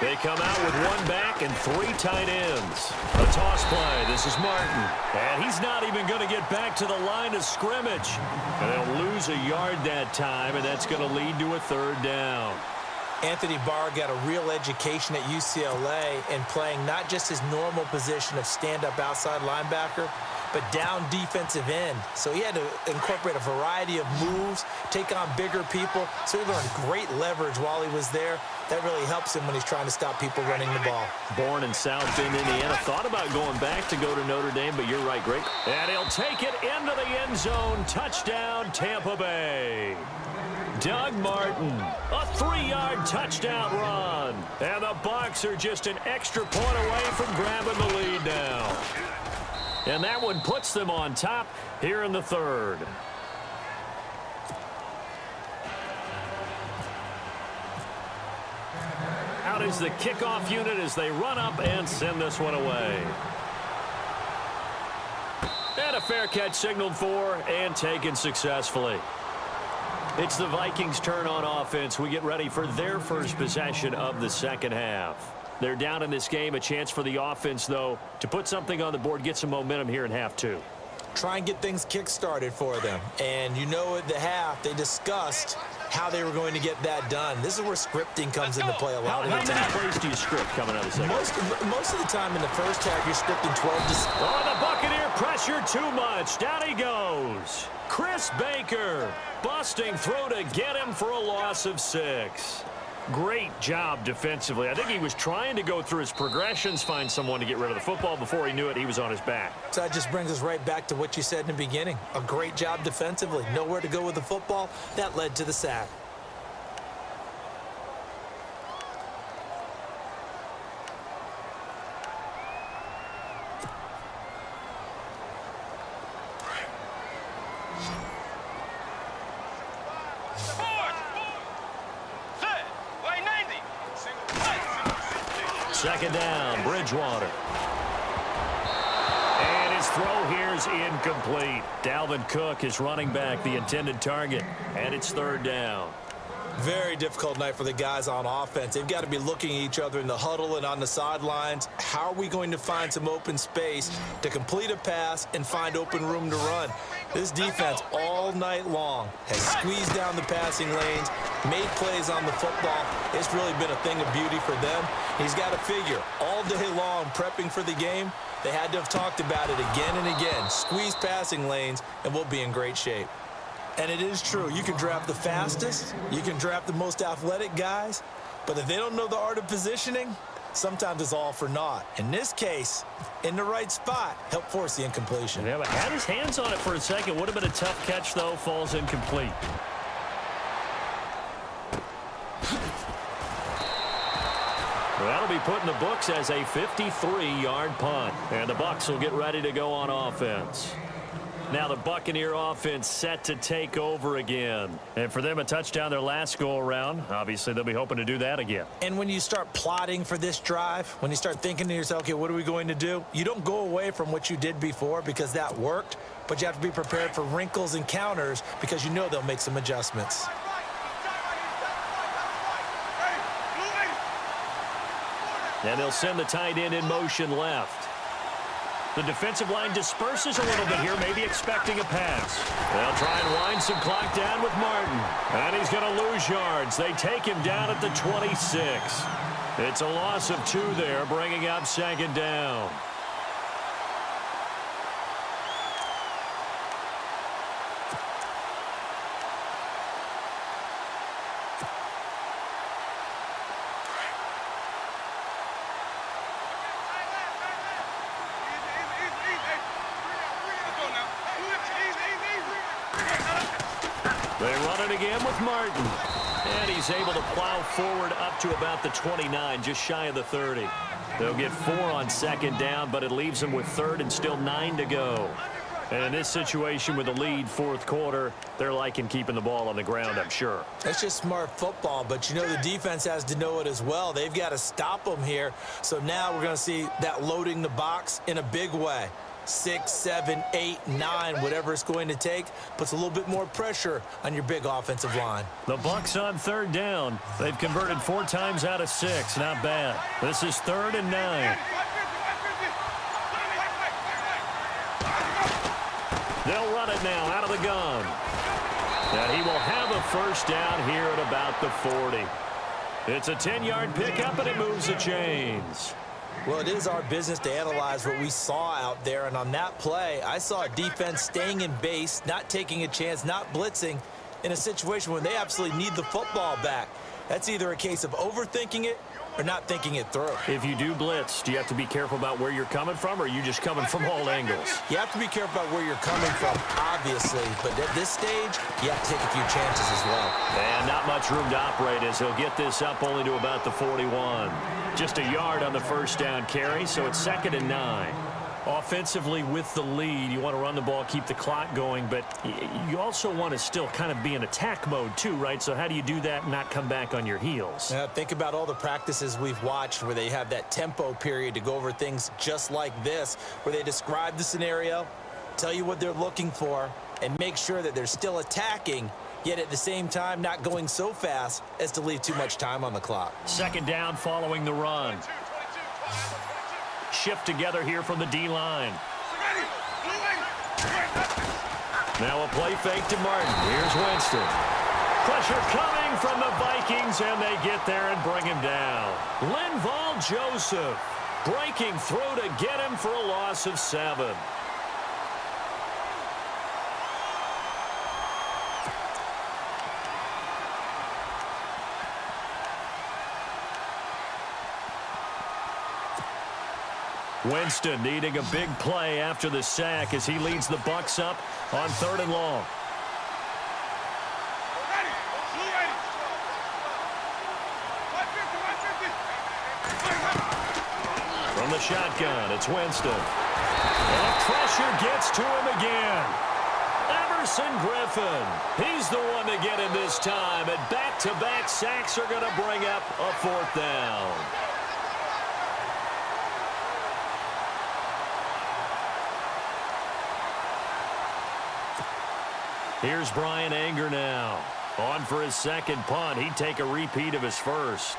They come out with one back and three tight ends. A toss play. This is Martin. And he's not even going to get back to the line of scrimmage. And they'll lose a yard that time, and that's going to lead to a third down. Anthony Barr got a real education at UCLA in playing not just his normal position of stand-up outside linebacker, but down defensive end. So he had to incorporate a variety of moves, take on bigger people. So he learned great leverage while he was there. That really helps him when he's trying to stop people running the ball. Born in South Bend, Indiana. Thought about going back to go to Notre Dame, but you're right, Greg. And he'll take it into the end zone. Touchdown, Tampa Bay. Doug Martin, a 3-yard touchdown run. And the Bucs are just an extra point away from grabbing the lead now. And that one puts them on top here in the third. Out is the kickoff unit as they run up and send this one away. And a fair catch signaled for and taken successfully. It's the Vikings' turn on offense. We get ready for their first possession of the second half. They're down in this game. A chance for the offense, though, to put something on the board, get some momentum here in half two. Try and get things kick-started for them. And you know at the half, they discussed how they were going to get that done. This is where scripting comes into play a lot of the time. How many plays do you script coming out of the second? Most of the time in the first half, you're scripting 12 to... Oh, the Buccaneer pressure too much. Down he goes. Chris Baker busting through to get him for a loss of 6. Great job defensively. I think he was trying to go through his progressions, find someone to get rid of the football. Before he knew it, he was on his back. So that just brings us right back to what you said in the beginning. A great job defensively. Nowhere to go with the football. That led to the sack. Second down, Bridgewater. And his throw here is incomplete. Dalvin Cook is running back, the intended target, and it's third down. Very difficult night for the guys on offense. They've got to be looking at each other in the huddle and on the sidelines. How are we going to find some open space to complete a pass and find open room to run? This defense all night long has squeezed down the passing lanes, made plays on the football. It's really been a thing of beauty for them. He's got to figure all day long prepping for the game. They had to have talked about it again and again. Squeeze passing lanes and we'll be in great shape. And it is true. You can draft the fastest. You can draft the most athletic guys. But if they don't know the art of positioning, sometimes it's all for naught. In this case, in the right spot, helped force the incompletion. Yeah, but had his hands on it for a second. Would have been a tough catch, though. Falls incomplete. Well, that'll be put in the books as a 53-yard punt. And the Bucs will get ready to go on offense. Now the Buccaneer offense set to take over again. And for them, a touchdown their last go-around. Obviously, they'll be hoping to do that again. And when you start plotting for this drive, when you start thinking to yourself, okay, what are we going to do? You don't go away from what you did before because that worked, but you have to be prepared for wrinkles and counters because you know they'll make some adjustments. And they'll send the tight end in motion left. The defensive line disperses a little bit here, maybe expecting a pass. They'll try and wind some clock down with Martin. And he's going to lose yards. They take him down at the 26. It's a loss of 2 there, bringing up second down. They run it again with Martin. And he's able to plow forward up to about the 29, just shy of the 30. They'll get 4 on second down, but it leaves them with third and still 9 to go. And in this situation with a lead, fourth quarter, they're liking keeping the ball on the ground, I'm sure. That's just smart football, but you know the defense has to know it as well. They've got to stop them here. So now we're going to see that loading the box in a big way. 6, 7, 8, 9, whatever it's going to take, puts a little bit more pressure on your big offensive line. The Bucs on third down. They've converted 4 times out of 6. Not bad. This is 3rd and 9. They'll run it now out of the gun. And he will have a first down here at about the 40. It's a 10-yard pickup, and it moves the chains. Well, it is our business to analyze what we saw out there, and on that play, I saw a defense staying in base, not taking a chance, not blitzing in a situation where they absolutely need the football back. That's either a case of overthinking it or not thinking it through. If you do blitz, do you have to be careful about where you're coming from, or are you just coming from all angles? You have to be careful about where you're coming from, obviously, but at this stage, you have to take a few chances as well. And not much room to operate as he'll get this up only to about the 41. Just a yard on the first down carry, so it's 2nd and 9. Offensively with the lead, you want to run the ball, keep the clock going, but you also want to still kind of be in attack mode too, right? So how do you do that and not come back on your heels? Think about all the practices we've watched where they have that tempo period to go over things just like this, where they describe the scenario, tell you what they're looking for, and make sure that they're still attacking, yet at the same time not going so fast as to leave too much time on the clock. 2nd down following the run. Shift together here from the D-line. Now a play fake to Martin. Here's Winston. Pressure coming from the Vikings, and they get there and bring him down. Linval Joseph breaking through to get him for a loss of 7. Winston needing a big play after the sack as he leads the Bucs up on 3rd and long. From the shotgun, it's Winston. And pressure gets to him again. Everson Griffin. He's the one to get him this time. And back-to-back sacks are going to bring up a 4th down. Here's Brian Anger now. On for his 2nd punt. He'd take a repeat of his first.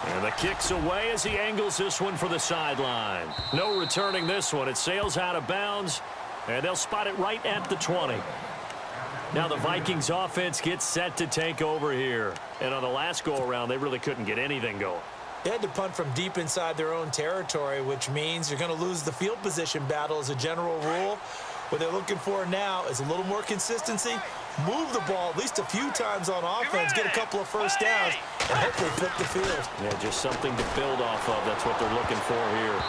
And the kick's away as he angles this one for the sideline. No returning this one. It sails out of bounds, and they'll spot it right at the 20. Now the Vikings offense gets set to take over here. And on the last go-around, they really couldn't get anything going. They had to punt from deep inside their own territory, which means you're going to lose the field position battle as a general rule. What they're looking for now is a little more consistency, move the ball at least a few times on offense, get a couple of first downs, and hopefully flip the field. Yeah, just something to build off of. That's what they're looking for here.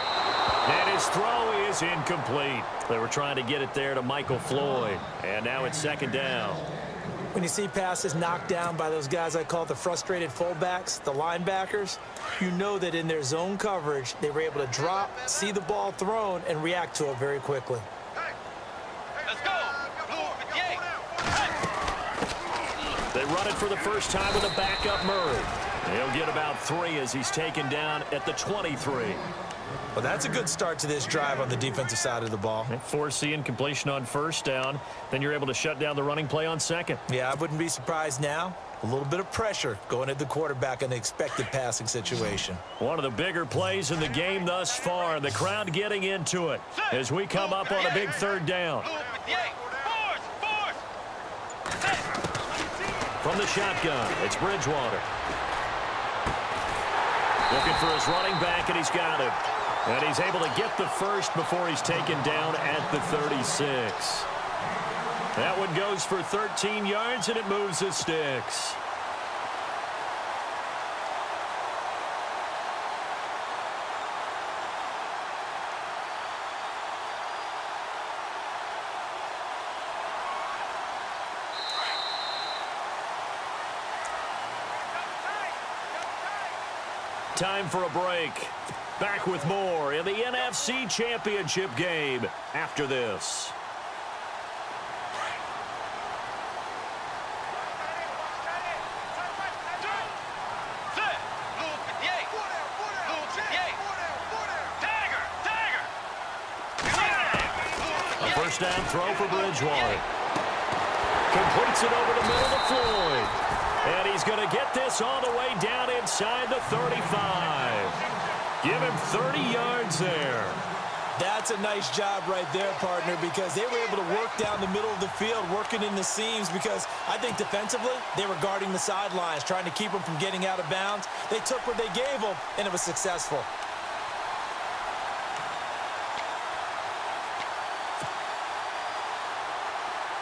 And his throw is incomplete. They were trying to get it there to Michael Floyd. And now it's 2nd down. When you see passes knocked down by those guys I call the frustrated fullbacks, the linebackers, you know that in their zone coverage, they were able to drop, see the ball thrown, and react to it very quickly. Let's go. They run it for the first time with a backup Murray. He'll get about 3 as he's taken down at the 23. Well, that's a good start to this drive on the defensive side of the ball. Force the incompletion on 1st down. Then you're able to shut down the running play on 2nd. Yeah, I wouldn't be surprised now. A little bit of pressure going at the quarterback in an expected passing situation. One of the bigger plays in the game thus far. The crowd getting into it as we come up on a big 3rd down. From the shotgun, it's Bridgewater. Looking for his running back, and he's got him. And he's able to get the first before he's taken down at the 36. That one goes for 13 yards, and it moves the sticks. Time for a break. Back with more in the NFC Championship game after this. A first down throw for Bridgewater. Completes it over the middle to Floyd. And he's going to get this all the way down inside the 35. Give him 30 yards there. That's a nice job right there, partner, because they were able to work down the middle of the field, working in the seams, because I think defensively they were guarding the sidelines, trying to keep them from getting out of bounds. They took what they gave them, and it was successful.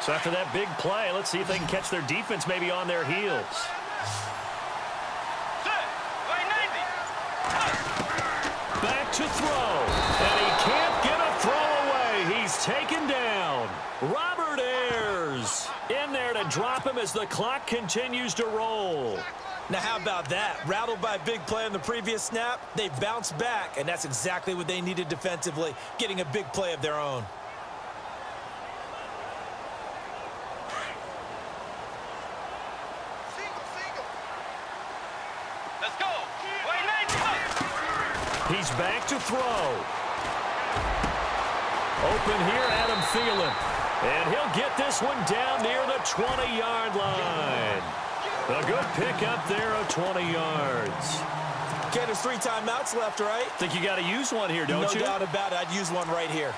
So after that big play, let's see if they can catch their defense maybe on their heels. Back to throw. And he can't get a throw away. He's taken down. Robert Ayers in there to drop him as the clock continues to roll. Now, how about that? Rattled by a big play on the previous snap, they bounced back, and that's exactly what they needed defensively, getting a big play of their own. Let's go. He's back to throw. Open here, Adam Thielen. And he'll get this one down near the 20-yard line. A good pick up there of 20 yards. Ken, there's 3 timeouts left, right? Think you got to use one here, don't you? No doubt about it. I'd use one right here.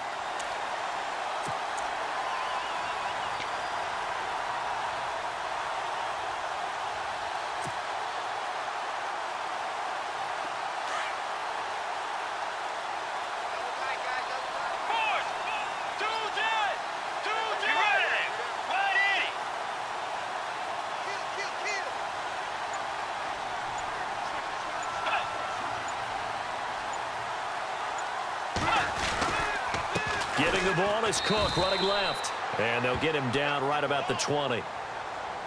Getting the ball is Cook running left. And they'll get him down right about the 20.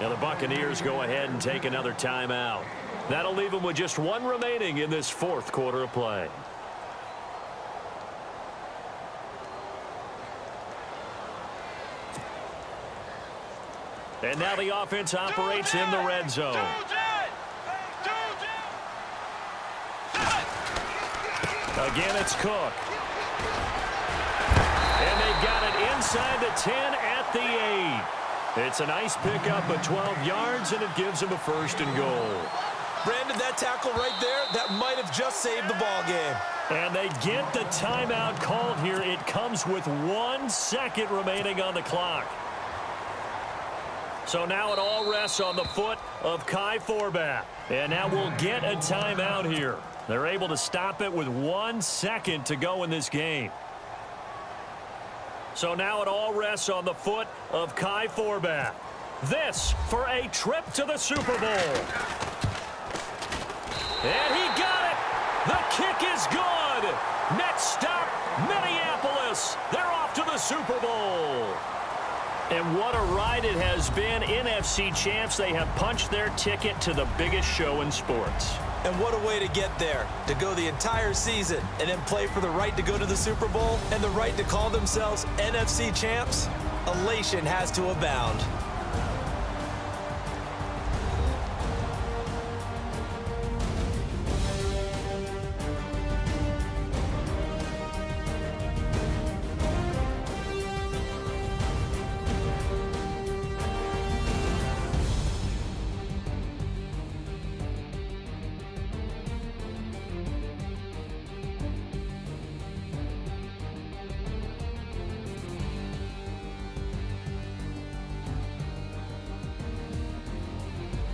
Now the Buccaneers go ahead and take another timeout. That'll leave them with just one remaining in this fourth quarter of play. And now the offense operates in the red zone. Again, it's Cook. And they got it inside the 10 at the 8. It's a nice pickup of 12 yards, and it gives them a first and goal. Brandon, that tackle right there, that might have just saved the ball game. And they get the timeout called here. It comes with 1 second remaining on the clock. So now it all rests on the foot of Kai Forbath. And now we'll get a timeout here. They're able to stop it with 1 second to go in this game. So now it all rests on the foot of Kai Forbath. This for a trip to the Super Bowl. And he got it. The kick is good. Next stop, Minneapolis. They're off to the Super Bowl. And what a ride it has been. NFC champs, they have punched their ticket to the biggest show in sports. And what a way to get there, to go the entire season and then play for the right to go to the Super Bowl and the right to call themselves NFC champs. Elation has to abound.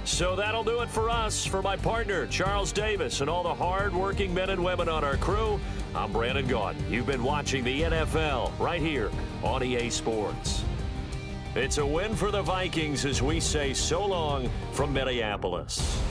So that'll do it for us. For my partner, Charles Davis, and all the hard-working men and women on our crew, I'm Brandon Gaudin. You've been watching the NFL right here on EA Sports. It's a win for the Vikings as we say so long from Minneapolis.